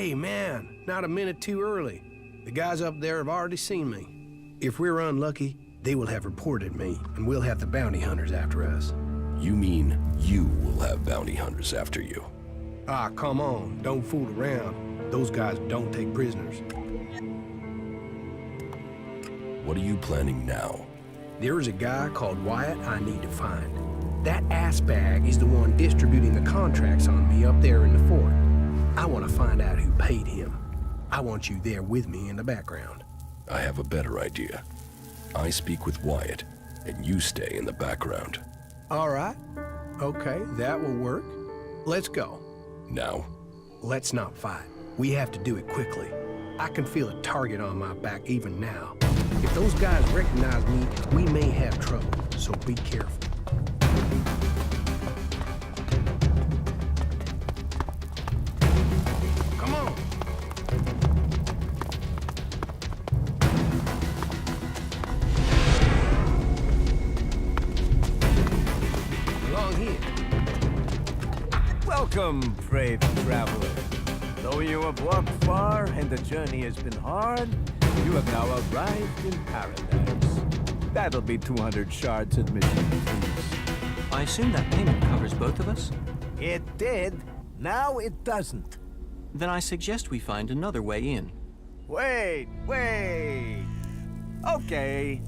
Hey, man, not a minute too early. The guys up there have already seen me. If we're unlucky, they will have reported me, and we'll have the bounty hunters after us. You mean you will have bounty hunters after you? Ah, come on, don't fool around. Those guys don't take prisoners. What are you planning now? There is a guy called Wyatt I need to find. That assbag is the one distributing the contracts on me up there in the fort. I want to find out who paid him. I want you there with me in the background. I have a better idea. I speak with Wyatt, and you stay in the background. All right. Okay, that will work. Let's go. Now? Let's not fight. We have to do it quickly. I can feel a target on my back even now. If those guys recognize me, we may have trouble, so be careful. Come on. Along here. Welcome, brave traveler. Though you have walked far and the journey has been hard, you have now arrived in paradise. That'll be 200 shards admission fees. I assume that payment covers both of us? It did. Now it doesn't. Then I suggest we find another way in. Wait. Okay.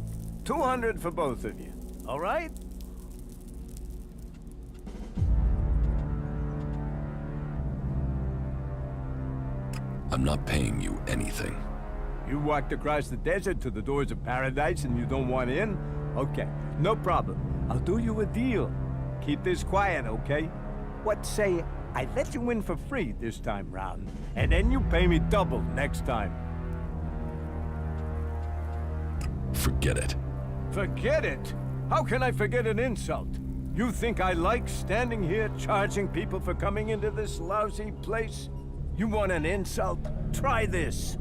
200 for both of you. All right? I'm not paying you anything. You walked across the desert to the doors of paradise and you don't want in? Okay, no problem. I'll do you a deal. Keep this quiet, okay? What say I let you in for free this time round, and then you pay me double next time. Forget it. Forget it? How can I forget an insult? You think I like standing here charging people for coming into this lousy place? You want an insult? Try this.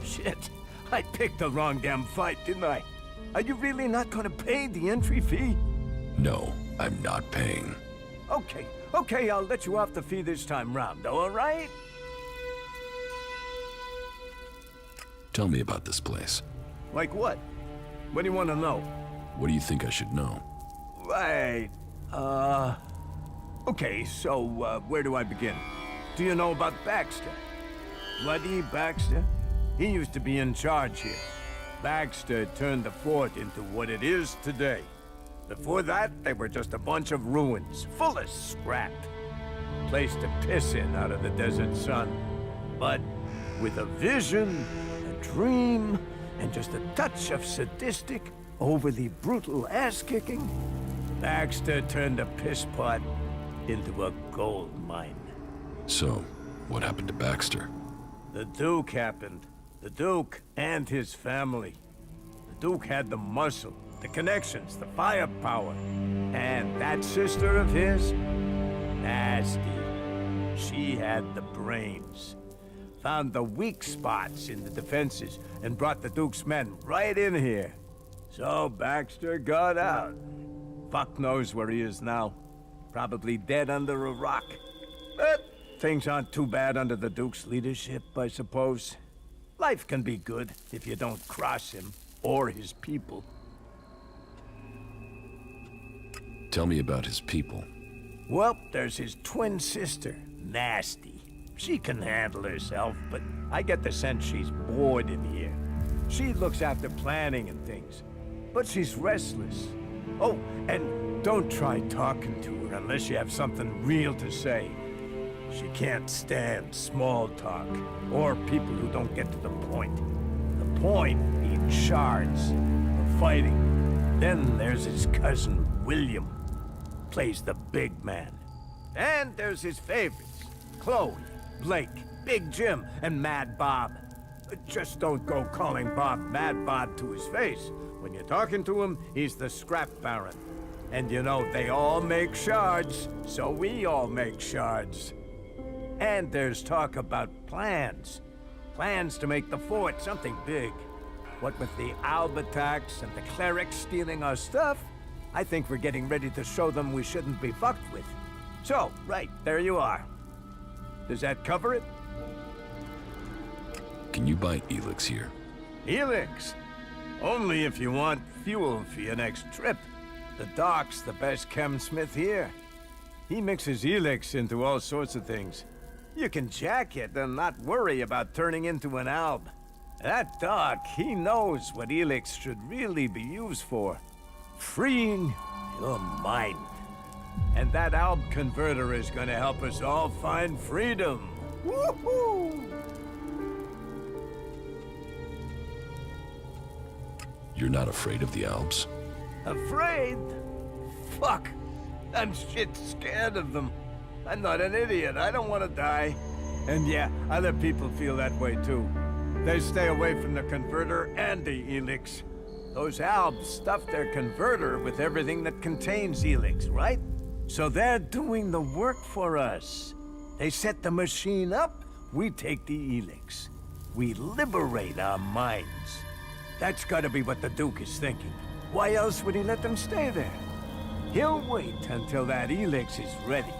Shit, I picked the wrong damn fight, didn't I? Are you really not gonna pay the entry fee? No, I'm not paying. Okay, I'll let you off the fee this time round, all right? Tell me about this place. Like what? What do you want to know? What do you think I should know? Right. Okay, so, where do I begin? Do you know about Baxter? Bloody Baxter? He used to be in charge here. Baxter turned the fort into what it is today. Before that, they were just a bunch of ruins, full of scrap. Place to piss in out of the desert sun. But with a vision, a dream, and just a touch of sadistic, overly brutal ass-kicking, Baxter turned a piss pot into a gold mine. So, what happened to Baxter? The Duke happened. The Duke and his family. The Duke had the muscle, the connections, the firepower. And that sister of his? Nasty. She had the brains. Found the weak spots in the defenses and brought the Duke's men right in here. So Baxter got out. Fuck knows where he is now. Probably dead under a rock. But things aren't too bad under the Duke's leadership, I suppose. Life can be good if you don't cross him or his people. Tell me about his people. Well, there's his twin sister, Nasty. She can handle herself, but I get the sense she's bored in here. She looks after planning and things, but she's restless. Oh, and don't try talking to her unless you have something real to say. She can't stand small talk, or people who don't get to the point. The point being shards, or fighting. Then there's his cousin, William. Plays the big man. And there's his favorites, Chloe, Blake, Big Jim, and Mad Bob. Just don't go calling Bob Mad Bob to his face. When you're talking to him, he's the scrap baron. And you know, they all make shards, so we all make shards. And there's talk about plans. Plans to make the fort something big. What with the Alb attacks and the clerics stealing our stuff, I think we're getting ready to show them we shouldn't be fucked with. So, right, there you are. Does that cover it? Can you buy Elex here? Elex? Only if you want fuel for your next trip. The Doc's the best chemsmith here. He mixes Elex into all sorts of things. You can jack it and not worry about turning into an Alb. That Doc, he knows what Elex should really be used for. Freeing your mind. And that Alb converter is gonna help us all find freedom. Woohoo! You're not afraid of the Alps? Afraid? Fuck! I'm shit scared of them. I'm not an idiot. I don't want to die. And yeah, other people feel that way too. They stay away from the converter and the Elex. Those Albs stuff their converter with everything that contains Elex, right? So they're doing the work for us. They set the machine up, we take the Elex. We liberate our minds. That's gotta be what the Duke is thinking. Why else would he let them stay there? He'll wait until that Elex is ready.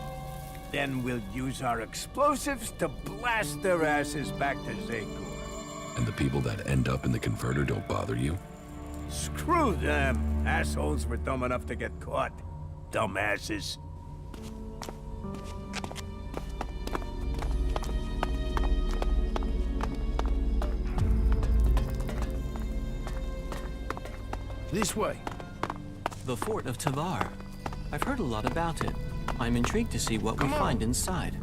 Then we'll use our explosives to blast their asses back to Zagor. And the people that end up in the converter don't bother you? Screw them! Assholes were dumb enough to get caught. Dumbasses. This way. The fort of Tavar. I've heard a lot about it. I'm intrigued to see what we find inside.